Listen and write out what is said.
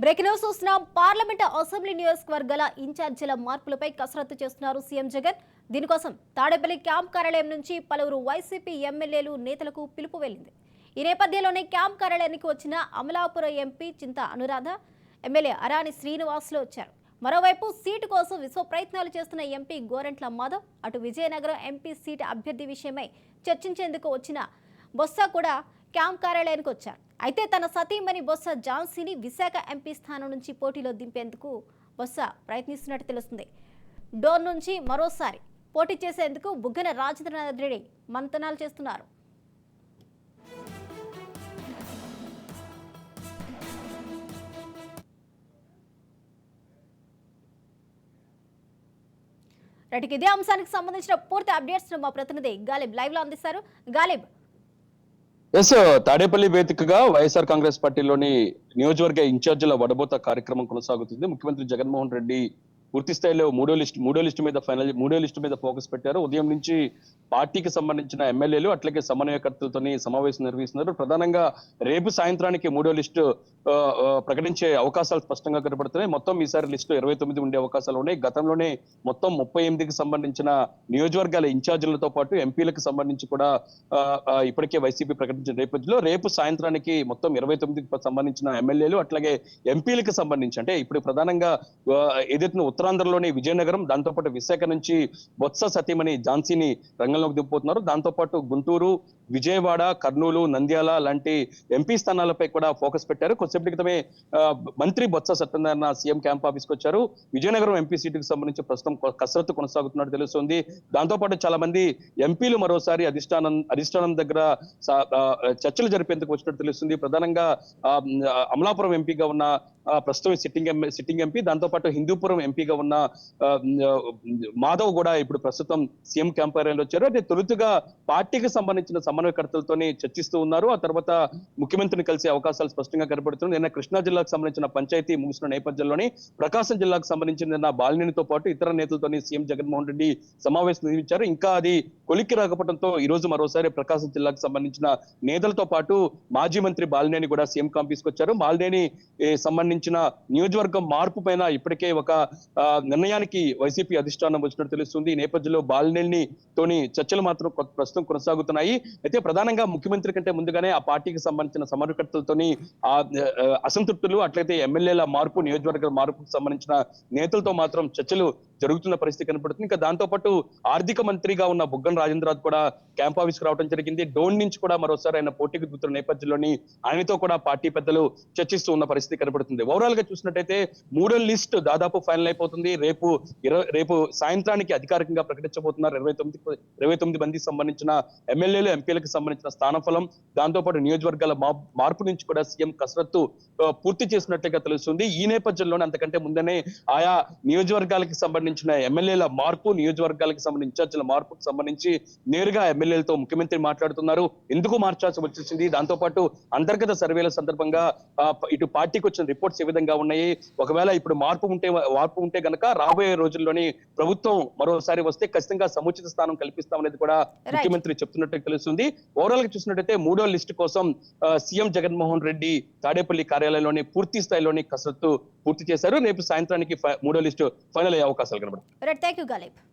Breaking news చూస్తున్నాం. Parliament assembly నియోజకవర్గాల ఇన్ఛార్జీల మార్పులపై కసరత్తు చేస్తున్నారు సీఎం జగన్. దీనికోసం తాడేపల్లి క్యాంప్ కార్యాలయం నుంచి పలువురు వైసీపీ ఎమ్మెల్యేలు నేతలకు పిలుపు వెళ్లింది. ఈ నేపథ్యంలోనే క్యాంప్ కార్యాలయానికి వచ్చిన అమలాపురం ఎంపీ చింత అనురాధ, ఎమ్మెల్యే అరాని శ్రీనివాసులు వచ్చారు. మరోవైపు సీటు కోసం విశ్వ ప్రయత్నాలు చేస్తున్న ఎంపీ గోరంట్ల మాధవ్ అటు విజయనగరం ఎంపీ సీటు అభ్యర్థి విషయమై చర్చించేందుకు వచ్చిన బొత్స కూడా క్యాంప్ కార్యాలయానికి వచ్చారు. అయితే తన సతీమణి బొత్స ఝాన్సీని విశాఖ ఎంపీ స్థానం నుంచి పోటీలో దింపేందుకు బొత్స ప్రయత్నిస్తున్నట్టు తెలుస్తుంది. డోర్ నుంచి మరోసారి పోటీ చేసేందుకు బుగ్గన రాజేంద్రనాథ్ రెడ్డి మంతనాలు చేస్తున్నారు. ఇదే అంశానికి సంబంధించిన పూర్తి అప్డేట్స్ మా ప్రతినిధి గాలిబ్ లైవ్ లో అందిస్తారు. గాలిబ్, తాడేపల్లి వేదికగా వైఎస్ఆర్ కాంగ్రెస్ పార్టీలోని నియోజకవర్గ ఇన్ఛార్జీల వడబోత కార్యక్రమం కొనసాగుతుంది. ముఖ్యమంత్రి జగన్మోహన్ రెడ్డి పూర్తి స్థాయిలో మూడో లిస్టు మీద ఫోకస్ పెట్టారు. ఉదయం నుంచి పార్టీకి సంబంధించిన ఎమ్మెల్యేలు అట్లాగే సమన్వయకర్తలతో సమావేశం నిర్వహిస్తున్నారు. ప్రధానంగా రేపు సాయంత్రానికి మూడో లిస్టు ప్రకటించే అవకాశాలు స్పష్టంగా కనబడుతున్నాయి. మొత్తం ఈసారి లిస్టు 29 ఉండే అవకాశాలు ఉన్నాయి. గతంలోనే మొత్తం 38కి సంబంధించిన నియోజకవర్గాల ఇన్ఛార్జీలతో పాటు ఎంపీలకు సంబంధించి కూడా ఇప్పటికే వైసీపీ ప్రకటించిన నేపథ్యంలో రేపు సాయంత్రానికి మొత్తం 29కి సంబంధించిన ఎమ్మెల్యేలు అట్లాగే ఎంపీలకు సంబంధించి అంటే ఇప్పుడు ప్రధానంగా ఏదైతే ఉత్తరాంధ్రలోని విజయనగరం, దాంతోపాటు విశాఖ నుంచి బొత్స సతీమణి ఝాన్సీని రంగంలోకి దింపుతున్నారు. దాంతోపాటు గుంటూరు, విజయవాడ, కర్నూలు, నంద్యాల లాంటి ఎంపీ స్థానాలపై కూడా ఫోకస్ పెట్టారు. కొద్దిసేపటి క్రితమే మంత్రి బొత్స సత్యనారాయణ సీఎం క్యాంప్ ఆఫీస్కి వచ్చారు. విజయనగరం ఎంపీ సీటుకు సంబంధించి ప్రస్తుతం కసరత్తు కొనసాగుతున్నట్టు తెలుస్తుంది. దాంతోపాటు చాలా మంది ఎంపీలు మరోసారి అధిష్టానం దగ్గర చర్చలు జరిపేందుకు వచ్చినట్టు తెలుస్తుంది. ప్రధానంగా అమలాపురం ఎంపీగా ఉన్న ప్రస్తుతం సిట్టింగ్ ఎంపీ, దాంతోపాటు హిందూపురం ఎంపీగా ఉన్న మాధవ్ కూడా ఇప్పుడు ప్రస్తుతం సీఎం క్యాంప్ కార్యాలయంలో వచ్చారు. అయితే తొలుతుగా పార్టీకి సంబంధించిన సమన్వయకర్తలతోనే చర్చిస్తూ ఉన్నారు. ఆ తర్వాత ముఖ్యమంత్రిని కలిసే అవకాశాలు స్పష్టంగా కనబడుతుంది. నిన్న కృష్ణా జిల్లాకు సంబంధించిన పంచాయతీ ముగిసిన నేపథ్యంలోనే ప్రకాశం జిల్లాకు సంబంధించిన బాలినేనితో పాటు ఇతర నేతలతోని సీఎం జగన్మోహన్ రెడ్డి సమావేశం నిర్వహించారు. ఇంకా అది కొలిక్కి రాకపోవడంతో ఈ రోజు మరోసారి ప్రకాశం జిల్లాకు సంబంధించిన నేతలతో పాటు మాజీ మంత్రి బాలినేని కూడా సీఎం కాంపీస్కి వచ్చారు. బాలినేని సంబంధించిన నియోజకవర్గం మార్పు పైన ఇప్పటికే ఒక నిర్ణయానికి వైసీపీ అధిష్టానం వచ్చినట్టు తెలుస్తుంది. ఈ నేపథ్యంలో బాలినేని తోని చర్చలు మాత్రం ప్రస్తుతం కొనసాగుతున్నాయి. అయితే ప్రధానంగా ముఖ్యమంత్రి కంటే ముందుగానే ఆ పార్టీకి సంబంధించిన సమన్వయకర్తలతోని ఆ అసంతృప్తులు అట్లయితే ఎమ్మెల్యేల మార్పు, నియోజకవర్గ మార్పుకు సంబంధించిన నేతలతో మాత్రం చర్చలు జరుగుతున్న పరిస్థితి కనపడుతుంది. ఇంకా దాంతో పాటు ఆర్థిక మంత్రిగా ఉన్న బుగ్గన రాజేంద్రనాథ్ కూడా క్యాంప్ ఆఫీస్ కు రావడం జరిగింది. డోన్ నుంచి కూడా మరోసారి ఆయన పోటీకి దిగుతున్న నేపథ్యంలోని ఆయనతో కూడా పార్టీ పెద్దలు చర్చిస్తూ ఉన్న పరిస్థితి కనపడుతుంది. ఓవరాల్ గా చూసినట్టయితే మూడో లిస్ట్ దాదాపు ఫైనల్ అయిపోతుంది. రేపు సాయంత్రానికి అధికారికంగా ప్రకటించబోతున్నారు. 29 మందికి సంబంధించిన ఎమ్మెల్యేలు, ఎంపీలకు సంబంధించిన స్థానఫలం, దాంతోపాటు నియోజకవర్గాల మార్పు నుంచి కూడా సీఎం కసరత్తు పూర్తి చేసినట్లుగా తెలుస్తుంది. ఈ నేపథ్యంలోనే అంతకంటే ముందనే ఆయా నియోజకవర్గాలకు సంబంధించిన ఎమ్మెల్యేల మార్పు, నియోజకవర్గాలకు సంబంధించిన ఇన్ఛార్జీల మార్పుకు సంబంధించి నేరుగా ఎమ్మెల్యేలతో ముఖ్యమంత్రి మాట్లాడుతున్నారు. ఎందుకు మార్చాల్సి వచ్చేసింది, దాంతోపాటు అంతర్గత సర్వేల సందర్భంగా ఇటు పార్టీకి వచ్చిన రిపోర్ట్స్ ఏ విధంగా ఉన్నాయి, ఒకవేళ ఇప్పుడు మార్పు ఉంటే గనక రాబోయే రోజుల్లోని ప్రభుత్వం మరోసారి వస్తే ఖచ్చితంగా సముచిత స్థానం కల్పిస్తామనేది కూడా ముఖ్యమంత్రి చెప్తున్నట్టు తెలుస్తుంది. ఓవరాల్ గా చూసినట్టయితే మూడో లిస్టు కోసం సీఎం జగన్మోహన్ రెడ్డి తాడేపల్లి కార్యాలయంలోని పూర్తి స్థాయిలోని కసరత్తు పూర్తి చేశారు. రేపు సాయంత్రానికి మూడో లిస్టు ఫైనల్ అయ్యే అవకాశాలు కనబడుతుంది.